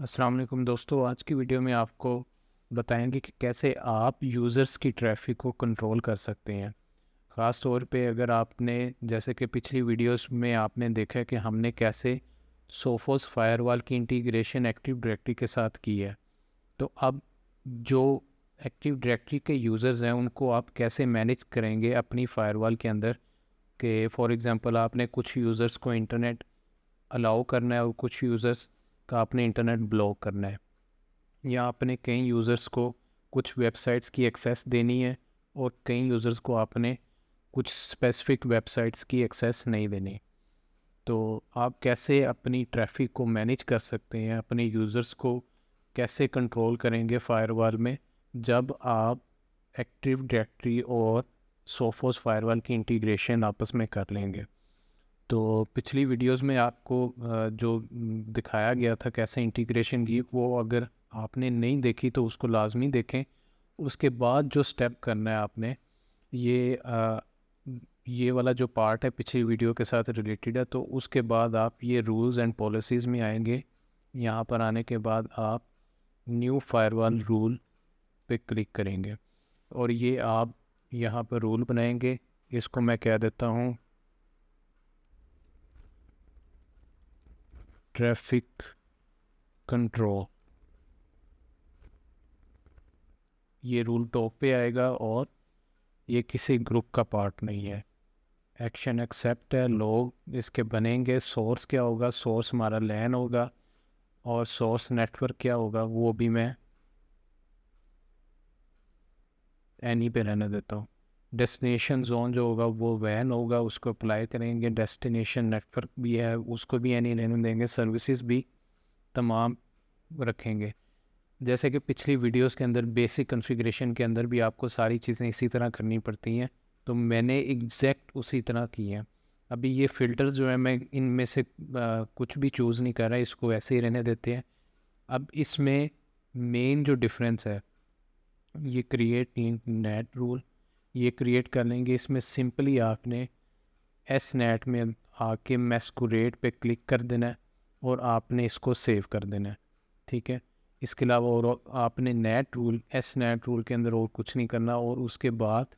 अस्सलाम वालेकुम दोस्तों। आज की वीडियो में आपको बताएंगे कि कैसे आप यूज़र्स की ट्रैफिक को कंट्रोल कर सकते हैं। ख़ास तौर पे अगर आपने जैसे कि पिछली वीडियोस में आपने देखा कि हमने कैसे सोफोस फायरवॉल की इंटीग्रेशन एक्टिव डायरेक्टरी के साथ की है, तो अब जो एक्टिव डायरेक्टरी के यूज़र्स हैं उनको आप कैसे मैनेज करेंगे अपनी फायरवॉल के अंदर। कि फॉर एग्ज़ाम्पल आपने कुछ यूज़र्स को इंटरनेट अलाउ करना है और कुछ यूज़र्स का आपने इंटरनेट ब्लॉक करना है, या आपने कई यूज़र्स को कुछ वेबसाइट्स की एक्सेस देनी है और कई यूज़र्स को आपने कुछ स्पेसिफिक वेबसाइट्स की एक्सेस नहीं देनी। तो आप कैसे अपनी ट्रैफिक को मैनेज कर सकते हैं, अपने यूज़र्स को कैसे कंट्रोल करेंगे फायरवॉल में जब आप एक्टिव डायरेक्टरी और सोफोस फायरवॉल की इंटीग्रेशन आपस में कर लेंगे। तो पिछली वीडियोस में आपको जो दिखाया गया था कैसे इंटीग्रेशन की, वो अगर आपने नहीं देखी तो उसको लाजमी देखें। उसके बाद जो स्टेप करना है आपने, ये ये वाला जो पार्ट है पिछली वीडियो के साथ रिलेटेड है, तो उसके बाद आप ये रूल्स एंड पॉलिसीज़ में आएंगे। यहाँ पर आने के बाद आप न्यू फायरवॉल रूल पे क्लिक करेंगे और ये आप यहाँ पर रूल बनाएंगे। इसको मैं कह देता हूँ ट्रैफिक कंट्रोल। ये रूल टॉप पे आएगा और ये किसी ग्रुप का पार्ट नहीं है। एक्शन एक्सेप्ट है, लोग इसके बनेंगे। सोर्स क्या होगा? सोर्स हमारा लैन होगा और सोर्स नेटवर्क क्या होगा वो भी मैं एनी पे रहने देता हूँ। डेस्टिनेशन जोन जो होगा वो वैन होगा, उसको अप्लाई करेंगे। डेस्टिनेशन नेटवर्क भी है, उसको भी एनी रहने देंगे। सर्विसेज भी तमाम रखेंगे। जैसे कि पिछली वीडियोस के अंदर बेसिक कॉन्फ़िगरेशन के अंदर भी आपको सारी चीज़ें इसी तरह करनी पड़ती हैं, तो मैंने एग्जैक्ट उसी तरह की हैं। अभी ये फ़िल्टर्स जो है मैं इनमें से कुछ भी चूज़ नहीं कर रहा, इसको ऐसे ही रहने देते हैं। अब इसमें मेन जो डिफरेंस है, ये क्रिएट लिंक नेट रूल, ये क्रिएट कर लेंगे। इसमें सिंपली आपने एस नेट में आके मैस्कुरेट पे क्लिक कर देना है और आपने इसको सेव कर देना है। ठीक है, इसके अलावा और आपने net rule, S net rule के अंदर और कुछ नहीं करना। और उसके बाद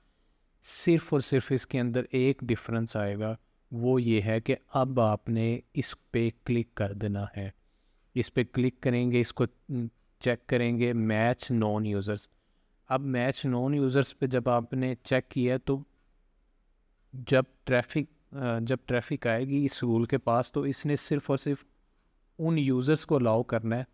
सिर्फ और सिर्फ इसके अंदर एक डिफरेंस आएगा, वो ये है कि अब आपने इस पे क्लिक कर देना है। इस पे क्लिक करेंगे, इसको चेक करेंगे मैच नॉन यूज़र्स। अब मैच नॉन यूज़र्स पे जब आपने चेक किया तो जब ट्रैफिक आएगी इस रूल के पास, तो इसने सिर्फ और सिर्फ उन यूज़र्स को अलाउ करना है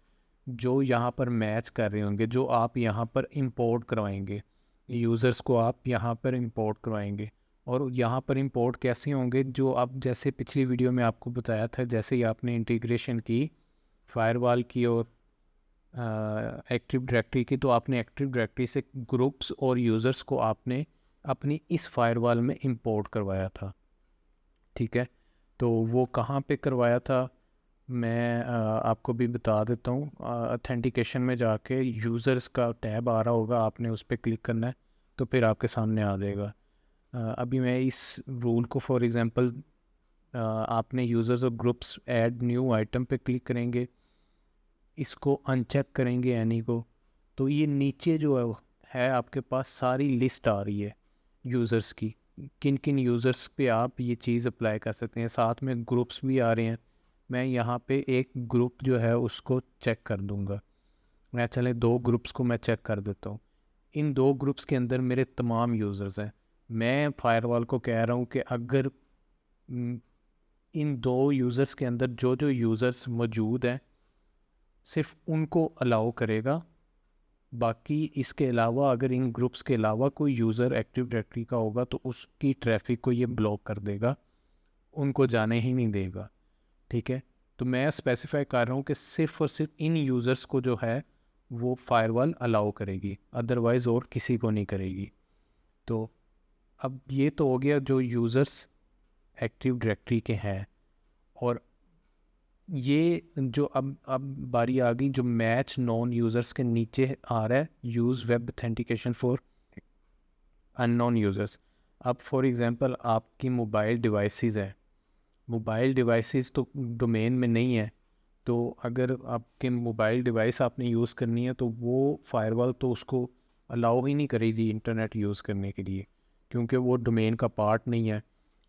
जो यहाँ पर मैच कर रहे होंगे, जो आप यहाँ पर इंपोर्ट करवाएंगे। यूज़र्स को आप यहाँ पर इंपोर्ट करवाएंगे। और यहाँ पर इंपोर्ट कैसे होंगे? जो आप जैसे पिछली वीडियो में आपको बताया था, जैसे ही आपने इंटीग्रेशन की फायरवॉल की और एक्टिव डायरेक्टरी की, तो आपने एक्टिव डायरेक्टरी से ग्रुप्स और यूज़र्स को आपने अपनी इस फायरवॉल में इंपोर्ट करवाया था। ठीक है, तो वो कहाँ पे करवाया था मैं आपको भी बता देता हूँ। ऑथेंटिकेशन में जाके यूज़र्स का टैब आ रहा होगा, आपने उस पर क्लिक करना है तो फिर आपके सामने आ जाएगा। अभी मैं इस रूल को फॉर एग्ज़ाम्पल, आपने यूज़र्स और ग्रुप्स ऐड न्यू आइटम पे क्लिक करेंगे, इसको अनचेक करेंगे एनी को, तो ये नीचे जो है आपके पास सारी लिस्ट आ रही है यूज़र्स की, किन किन यूज़र्स पे आप ये चीज़ अप्लाई कर सकते हैं। साथ में ग्रुप्स भी आ रहे हैं। मैं यहाँ पे एक ग्रुप जो है उसको चेक कर दूँगा। मैं चले दो ग्रुप्स को मैं चेक कर देता हूँ। इन दो ग्रुप्स के अंदर मेरे तमाम यूज़र्स हैं। मैं फायरवॉल को कह रहा हूँ कि अगर इन दो यूज़र्स के अंदर जो जो यूज़र्स मौजूद हैं सिर्फ उनको अलाउ करेगा। बाकी इसके अलावा अगर इन ग्रुप्स के अलावा कोई यूज़र एक्टिव डायरेक्टरी का होगा तो उसकी ट्रैफिक को ये ब्लॉक कर देगा, उनको जाने ही नहीं देगा। ठीक है, तो मैं स्पेसिफाई कर रहा हूँ कि सिर्फ और सिर्फ इन यूज़र्स को जो है वो फायरवॉल अलाउ करेगी, अदरवाइज़ और किसी को नहीं करेगी। तो अब ये तो हो गया जो यूज़र्स एक्टिव डायरेक्टरी के हैं। और ये जो अब बारी आ गई जो मैच नॉन यूज़र्स के नीचे आ रहा है, use web authentication for unknown users. अब फॉर एग्ज़ाम्पल आपकी मोबाइल डिवाइसेस है, मोबाइल डिवाइसेस तो डोमेन में नहीं है, तो अगर आपके मोबाइल डिवाइस आपने यूज़ करनी है तो वो फायरवॉल तो उसको अलाउ ही नहीं करेगी इंटरनेट यूज़ करने के लिए, क्योंकि वो डोमेन का पार्ट नहीं है।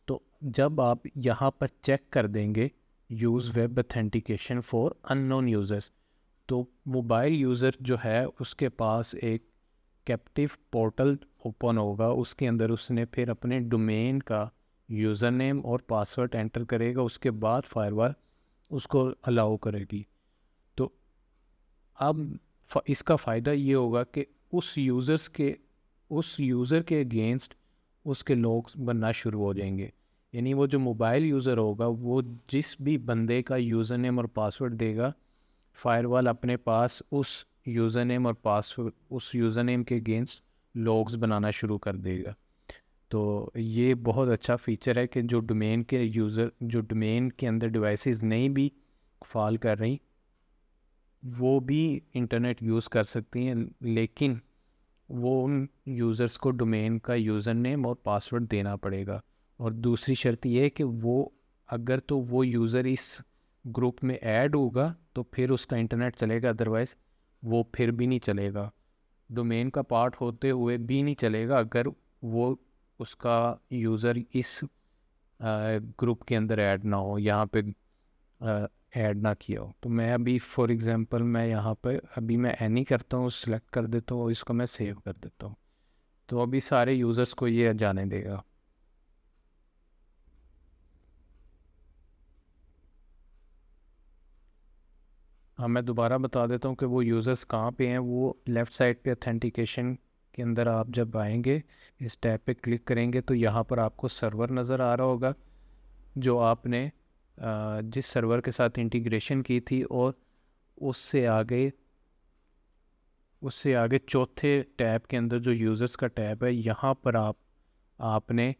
तो जब आप यहाँ पर चेक कर देंगे use web authentication for unknown users, तो मोबाइल यूज़र जो है उसके पास एक कैप्टिव पोर्टल ओपन होगा, उसके अंदर उसने फिर अपने डोमेन का यूज़र नेम और पासवर्ड एंटर करेगा, उसके बाद फायरवॉल उसको अलाउ करेगी। तो अब इसका फ़ायदा ये होगा कि उस यूज़र के अगेंस्ट उसके लॉग्स बनना शुरू हो जाएंगे। यानी वो जो मोबाइल यूज़र होगा वो जिस भी बंदे का यूज़र नेम और पासवर्ड देगा, फायरवॉल अपने पास उस यूज़र नेम और पासवर्ड उस यूज़र नेम के अगेंस्ट लॉग्स बनाना शुरू कर देगा। तो ये बहुत अच्छा फ़ीचर है कि जो डोमेन के अंदर डिवाइसेस नहीं भी फॉल कर रही वो भी इंटरनेट यूज़ कर सकती हैं, लेकिन वो उन यूज़र्स को डोमेन का यूज़र नेम और पासवर्ड देना पड़ेगा। और दूसरी शर्त ये है कि वो यूज़र इस ग्रुप में ऐड होगा तो फिर उसका इंटरनेट चलेगा, अदरवाइज़ वो फिर भी नहीं चलेगा। डोमेन का पार्ट होते हुए भी नहीं चलेगा अगर वो उसका यूज़र इस ग्रुप के अंदर ऐड ना हो, यहाँ पे ऐड ना किया हो। तो मैं अभी फॉर एग्ज़ाम्पल मैं यहाँ पे अभी मैं एनी करता हूँ, सिलेक्ट कर देता हूँ, इसको मैं सेव कर देता हूँ। तो अभी सारे यूज़र्स को ये जाने देगा। हाँ, मैं दोबारा बता देता हूँ कि वो यूज़र्स कहाँ पे हैं। वो लेफ़्ट साइड पे ऑथेंटिकेशन के अंदर आप जब आएंगे, इस टैब पे क्लिक करेंगे तो यहाँ पर आपको सर्वर नज़र आ रहा होगा जो आपने जिस सर्वर के साथ इंटीग्रेशन की थी, और उससे आगे चौथे टैब के अंदर जो यूज़र्स का टैब है, यहाँ पर आपने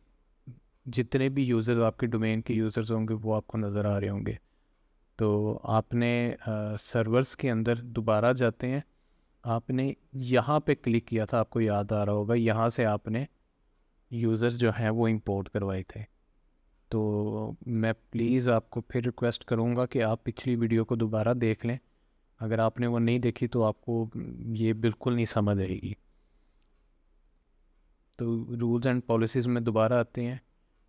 जितने भी यूज़र्स आपके डोमेन के यूज़र्स होंगे वो आपको नज़र आ रहे होंगे। तो आपने सर्वर्स के अंदर दोबारा जाते हैं, आपने यहाँ पे क्लिक किया था, आपको याद आ रहा होगा, यहाँ से आपने यूज़र्स जो हैं वो इंपोर्ट करवाए थे। तो मैं प्लीज़ आपको फिर रिक्वेस्ट करूँगा कि आप पिछली वीडियो को दोबारा देख लें। अगर आपने वो नहीं देखी तो आपको ये बिल्कुल नहीं समझ आएगी। तो रूल्स एंड पॉलिसीज़ में दोबारा आते हैं,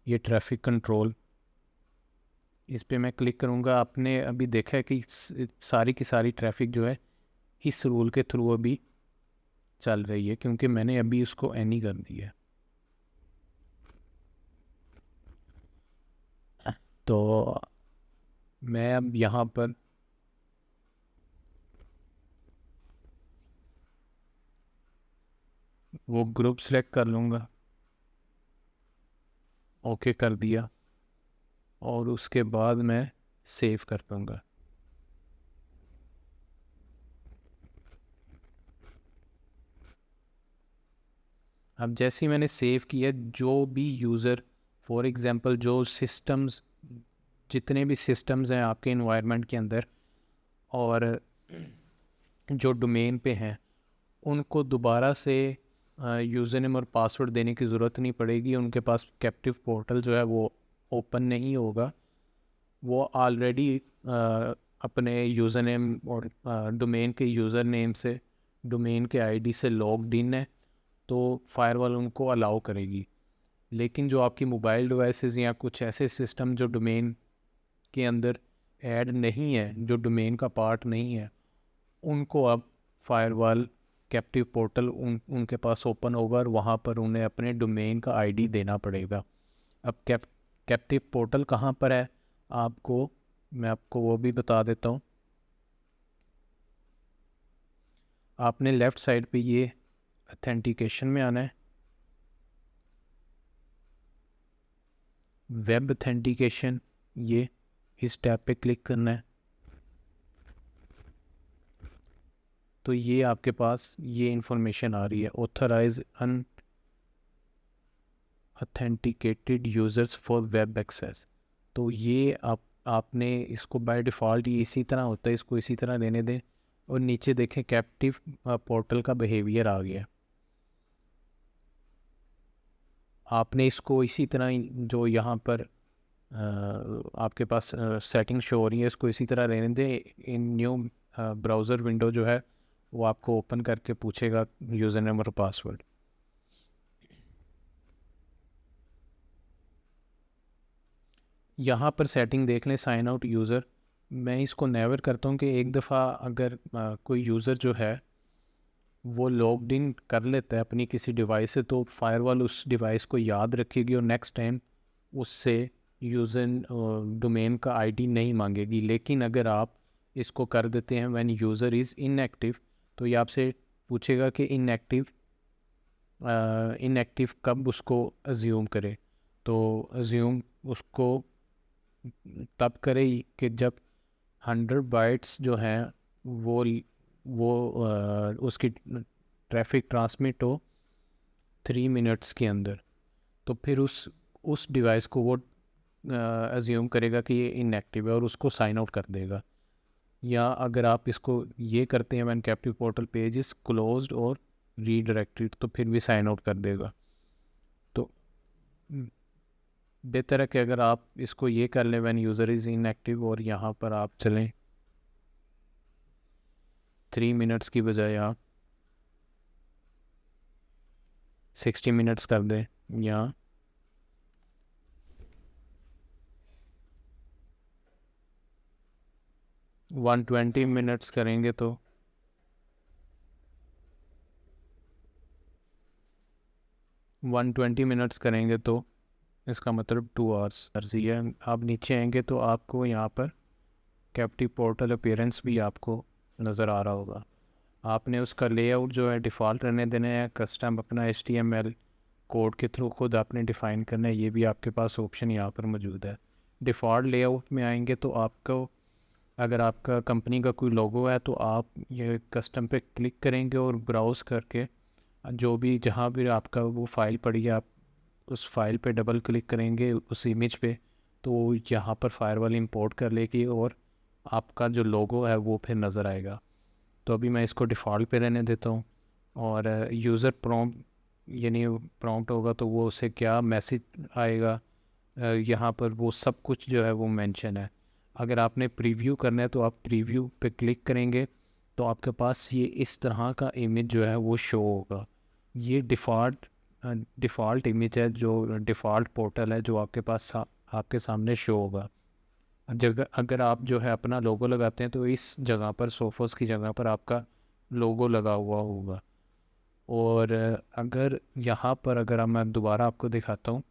ये ट्रैफिक कंट्रोल, इस पे मैं क्लिक करूँगा। आपने अभी देखा है कि सारी की सारी ट्रैफिक जो है इस रूल के थ्रू अभी चल रही है, क्योंकि मैंने अभी उसको एनी कर दिया है। तो मैं अब यहाँ पर वो ग्रुप सेलेक्ट कर लूँगा, ओके कर दिया, और उसके बाद मैं सेव कर दूँगा। अब जैसे ही मैंने सेव किया, जो भी यूज़र फॉर एग्ज़ाम्पल जितने भी सिस्टम्स हैं आपके इन्वायरमेंट के अंदर और जो डोमेन पे हैं, उनको दोबारा से यूज़र नेम और पासवर्ड देने की ज़रूरत नहीं पड़ेगी। उनके पास कैप्टिव पोर्टल जो है वो ओपन नहीं होगा, वो ऑलरेडी अपने यूज़र नेम और डोमेन के यूज़र नेम से, डोमेन के आईडी से लॉग्ड इन है, तो फायरवॉल उनको अलाउ करेगी। लेकिन जो आपकी मोबाइल डिवाइसेस या कुछ ऐसे सिस्टम जो डोमेन के अंदर ऐड नहीं है, जो डोमेन का पार्ट नहीं है, उनको अब फायरवॉल कैप्टिव पोर्टल उनके पास ओपन होगा और वहाँ पर उन्हें अपने डोमेन का आईडी देना पड़ेगा। अब कैप्टिव पोर्टल कहाँ पर है, मैं आपको वो भी बता देता हूँ। आपने लेफ़्ट साइड पे ये ऑथेंटिकेशन में आना है, वेब ऑथेंटिकेशन, ये इस टैब पे क्लिक करना है। तो ये आपके पास ये इंफॉर्मेशन आ रही है, authorize unauthenticated users for web access. तो ये आपने इसको बाय डिफ़ॉल्ट ये इसी तरह होता है, इसको इसी तरह देने दें। और नीचे देखें कैप्टिव पोर्टल का बिहेवियर आ गया, आपने इसको इसी तरह जो यहाँ पर आपके पास सेटिंग शो हो रही है, इसको इसी तरह रहने दें। इन न्यू ब्राउज़र विंडो जो है वो आपको ओपन करके पूछेगा यूज़र नेम और पासवर्ड। यहाँ पर सेटिंग देख लें, साइन आउट यूज़र। मैं इसको नेवर करता हूँ कि एक दफ़ा अगर कोई यूज़र जो है वो लॉग्ड इन कर लेता है अपनी किसी डिवाइस से, तो फायरवॉल उस डिवाइस को याद रखेगी और नेक्स्ट टाइम उससे यूज़र डोमेन का आईडी नहीं मांगेगी। लेकिन अगर आप इसको कर देते हैं व्हेन यूज़र इज़ इनएक्टिव, तो ये आपसे पूछेगा कि इनएक्टिव कब उसको अज्यूम करे। तो अज्यूम उसको तब करे कि जब 100 बाइट्स जो हैं वो उसकी ट्रैफिक ट्रांसमिट हो 3 मिनट्स के अंदर। तो फिर उस डिवाइस को वो अज्यूम करेगा कि ये इनएक्टिव है और उसको साइन आउट कर देगा। या अगर आप इसको ये करते हैं when captive portal page is closed और रीडायरेक्टेड, तो फिर भी साइन आउट कर देगा। तो बेहतर है कि अगर आप इसको ये कर लें व्हेन यूज़र इज़ इनएक्टिव, और यहाँ पर आप चलें 3 मिनट्स की बजाय आप 60 मिनट्स कर दें, या 120 मिनट्स करेंगे तो 120 मिनट्स करेंगे तो इसका मतलब 2 आवर्स अर्जी है। आप नीचे आएंगे तो आपको यहाँ पर कैप्टिव पोर्टल अपीयरेंस भी आपको नज़र आ रहा होगा। आपने उसका लेआउट जो है डिफ़ॉल्ट रहने देना है, कस्टम अपना HTML कोड के थ्रू खुद आपने डिफ़ाइन करना है। ये भी आपके पास ऑप्शन यहाँ पर मौजूद है। डिफ़ॉल्ट लेआउट में आएंगे तो आपको, अगर आपका कंपनी का कोई लोगो है तो आप ये कस्टम पे क्लिक करेंगे और ब्राउज़ करके जो भी जहाँ भी आपका वो फ़ाइल पड़ी है, आप उस फाइल पे डबल क्लिक करेंगे उस इमेज पे, तो यहाँ पर फायरवॉल इंपोर्ट कर लेगी और आपका जो लोगो है वो फिर नज़र आएगा। तो अभी मैं इसको डिफ़ॉल्ट पे रहने देता हूँ। और यूज़र प्रॉम्प्ट, यानी प्रॉम्प्ट होगा तो वो उसे क्या मैसेज आएगा, यहाँ पर वो सब कुछ जो है वो मेंशन है। अगर आपने प्रीव्यू करना है तो आप प्रीव्यू पे क्लिक करेंगे तो आपके पास ये इस तरह का इमेज जो है वो शो होगा। ये डिफ़ॉल्ट इमेज है, जो डिफ़ॉल्ट पोर्टल है जो आपके पास आपके सामने शो होगा। जगह अगर आप जो है अपना लोगो लगाते हैं तो इस जगह पर, सोफोस की जगह पर आपका लोगो लगा हुआ होगा। और अगर यहाँ पर अगर मैं दोबारा आपको दिखाता हूँ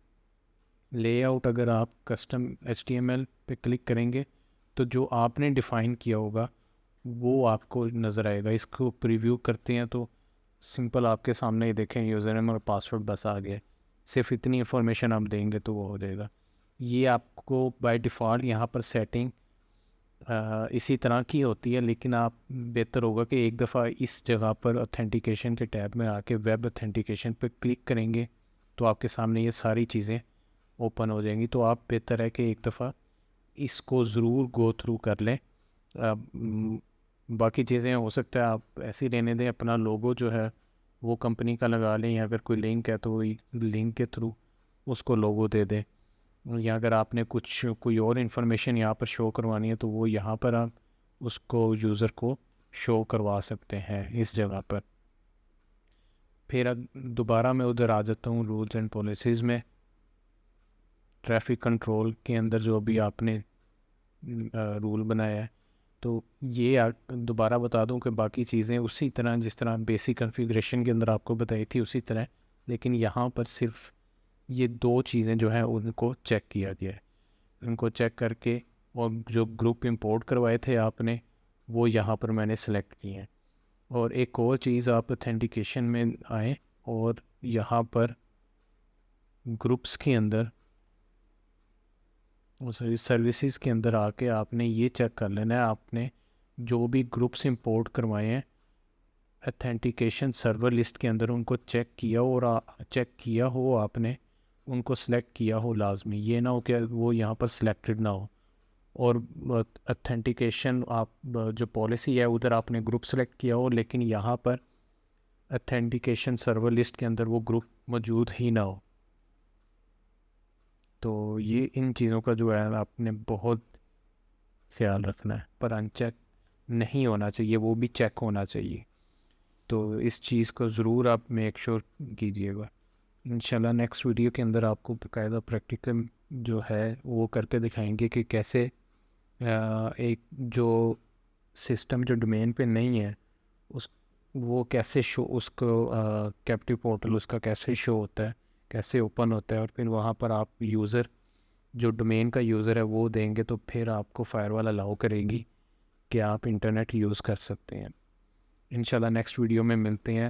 लेआउट, अगर आप कस्टम HTML पे क्लिक करेंगे तो जो आपने डिफ़ाइन किया होगा वो आपको नज़र आएगा। इसको प्रीव्यू करते हैं तो सिंपल आपके सामने ही देखें, यूज़र नेम और पासवर्ड बस आ गया। सिर्फ इतनी इन्फॉर्मेशन आप देंगे तो वो हो जाएगा। ये आपको बाय डिफ़ॉल्ट यहाँ पर सेटिंग इसी तरह की होती है, लेकिन आप बेहतर होगा कि एक दफ़ा इस जगह पर ऑथेंटिकेशन के टैब में आके वेब ऑथेंटिकेशन पर क्लिक करेंगे तो आपके सामने ये सारी चीज़ें ओपन हो जाएंगी। तो आप बेहतर है कि एक दफ़ा इसको ज़रूर गो थ्रू कर लें। बाकी चीज़ें हो सकता है आप ऐसे ही रहने दें, अपना लोगो जो है वो कंपनी का लगा लें, या अगर कोई लिंक है तो वही लिंक के थ्रू उसको लोगो दे दें। या अगर आपने कोई और इन्फॉर्मेशन यहाँ पर शो करवानी है तो वो यहाँ पर आप उसको यूज़र को शो करवा सकते हैं इस जगह पर। फिर दोबारा मैं उधर आ जाता हूँ रूल्स एंड पॉलिसीज़ में। ट्रैफिक कंट्रोल के अंदर जो अभी आपने रूल बनाया है, तो ये दोबारा बता दूं कि बाकी चीज़ें उसी तरह जिस तरह बेसिक कॉन्फ़िगरेशन के अंदर आपको बताई थी उसी तरह, लेकिन यहाँ पर सिर्फ ये 2 चीज़ें जो हैं उनको चेक किया गया है। उनको चेक करके और जो ग्रुप इंपोर्ट करवाए थे आपने वो यहाँ पर मैंने सेलेक्ट किए हैं। और एक और चीज़, आप ऑथेंटिकेशन में आएँ और यहाँ पर ग्रुप्स के अंदर, सॉरी सर्विसेज के अंदर आके आपने ये चेक कर लेना है आपने जो भी ग्रुप्स इंपोर्ट करवाए हैं ऑथेंटिकेशन सर्वर लिस्ट के अंदर उनको चेक किया, और चेक किया हो आपने, उनको सेलेक्ट किया हो लाजमी। ये ना हो कि वो यहाँ पर सिलेक्टेड ना हो। और ऑथेंटिकेशन आप जो पॉलिसी है उधर आपने ग्रुप सेलेक्ट किया हो, लेकिन यहाँ पर ऑथेंटिकेशन सर्वर लिस्ट के अंदर वो ग्रुप मौजूद ही ना हो। तो ये इन चीज़ों का जो है आपने बहुत ख्याल रखना है, पर अनचेक नहीं होना चाहिए, वो भी चेक होना चाहिए। तो इस चीज़ को ज़रूर आप मेक श्योर कीजिएगा। इंशाल्लाह नेक्स्ट वीडियो के अंदर आपको बाकायदा प्रैक्टिकल जो है वो करके दिखाएंगे कि कैसे एक जो सिस्टम जो डोमेन पे नहीं है उस वो कैसे शो उसको कैप्टिव पोर्टल उसका कैसे शो होता है, कैसे ओपन होता है, और फिर वहाँ पर आप यूज़र जो डोमेन का यूज़र है वो देंगे तो फिर आपको फायरवॉल अलाउ करेगी कि आप इंटरनेट यूज़ कर सकते हैं। इंशाल्लाह नेक्स्ट वीडियो में मिलते हैं।